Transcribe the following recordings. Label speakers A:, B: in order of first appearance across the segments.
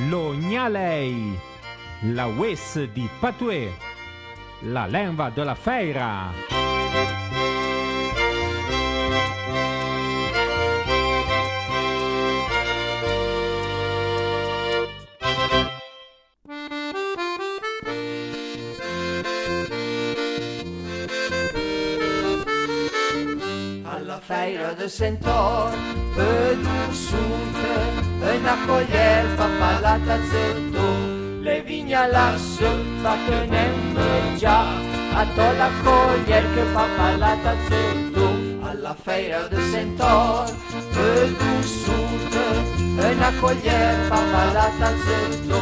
A: lo gnalei, la ues di Patoué, la lingua della feira.
B: Alla feira de Sentor, pe dusute, în acolier papà la tazzetto, le vigna la soppa che ne mergia, a to l'accoglier che papà la tazzetto. Alla feira de Sentor, pe dusute, în acolier papà la tazzetto,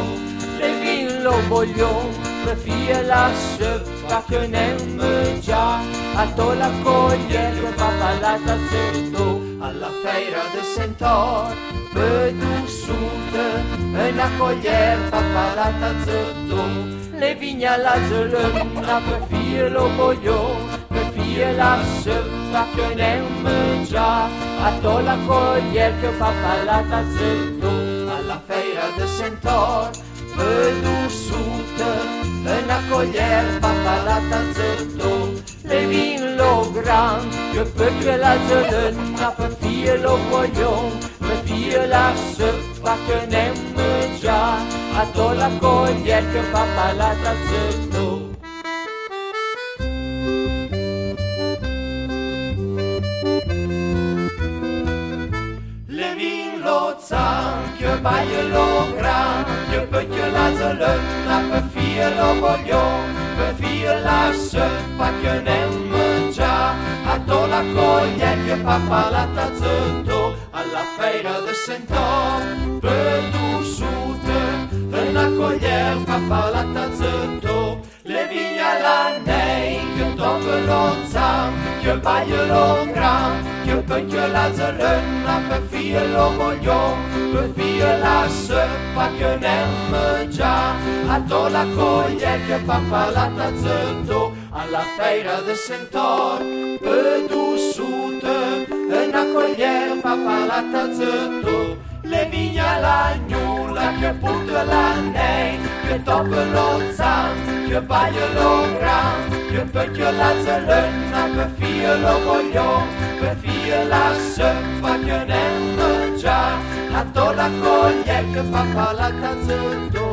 B: le vin lo voglion, pe fie la soppa che ne mergia, a to l'accoglier che papà la tazzetto. Alla feira de Sentor, pe dusute, în acolier papà la tazzetto, le vigna la zălăna, pe fie lo voglion, pe fie la soppa che ne mergia, a to l'accoglier che papà la tazzetto. Alla feira de Sentor, pe dusute, în acolier papà la tazzetto, le vin lo gran, che perché la zălăna, pe fie lo voglion, pe fie la soppa che ne mergia, a to l'accoglier che papà la tazzetto. Le vin lo zan, che baie lo gran, che perché la zălăna, pe fie lo voglion, pe fie la soppa che ne mergia, a to l'accoglier che papà la tazzetto. Alla feira de Sentor, pe dusute, în acolier papà la tazzetto, le vigna la nei, che tombă lo zam, che baie lo gran, che perché la zălăna, pe fie lo voglion, pe fie la soppa che ne mergia, a to l'accoglier che papà la tazzetto. Alla feira de Sentor, pe dusute, în acolier papà la tazzetto, le vigna la gnula, che pută la nei, che topă lo zam, che baie lo gran, che perché la zălăna, pe fie lo voglion, pe fie la soppa che ne mergia, a to l'accoglier che papà la tazzetto.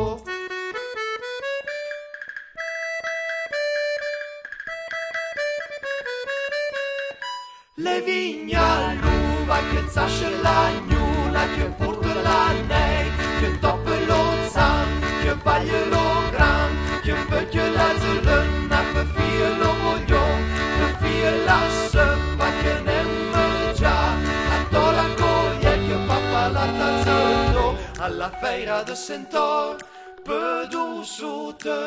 B: Le vigna l'uva che zasce la gnula, che porta la nei, che topă lo zam, che baie lo gran, che perché la zălăna, pe fie lo voglion, pe fie la soppa che ne mergia, a to l'accoglier che papà la tazzetto. Alla feira de Sentor, pe dusute,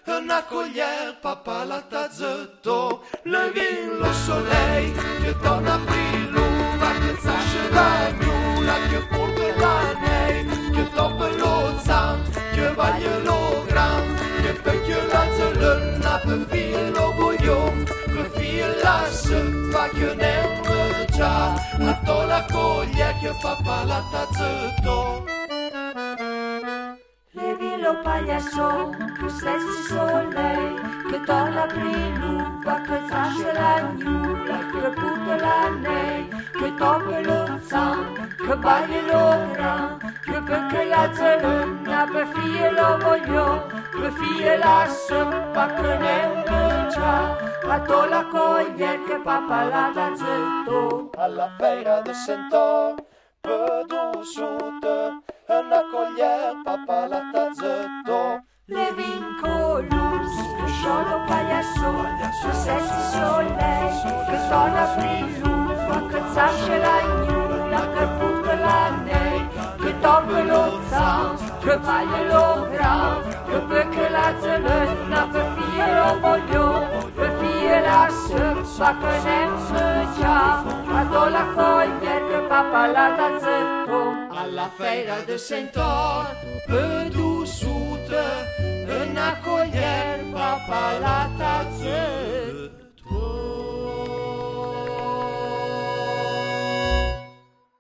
B: în acolier papà la tazzetto, le vin lo soleil, che torna priluva, che zasce la gnula, che porta la nei, che topă lo zam, che baie lo gran, che perché la zălăna, pe fie lo voglion, pe fie la soppa che ne mergia, a to l'accoglier che papà la tazzetto.
C: Lo pagliasso, che stessi soleil, che torna priluva, che zasce la gnula, che puta la nei, che topă lo zam, che baie lo gran, che perché la zălăna, pe fie lo voglion, pe fie la soppa che ne mergia, a to l'accoglier che papà la tazzetto.
B: Alla feira de Sentor, pe dusute, în acolier papà la tazzetto.
C: Le vincolus, che sono pagliasso, che stessi soleil, che torna priluva, che zasce la gnula, che puta la nei, che topă lo zam, che baie lo gran, che perché la zălăna, pe fie lo voglion, pe fie la soppa che ne mergia, a to l'accoglier che papà la tazzetto.
B: Alla feira de Sentor, pe dusute, în acolier papà la tazzetto.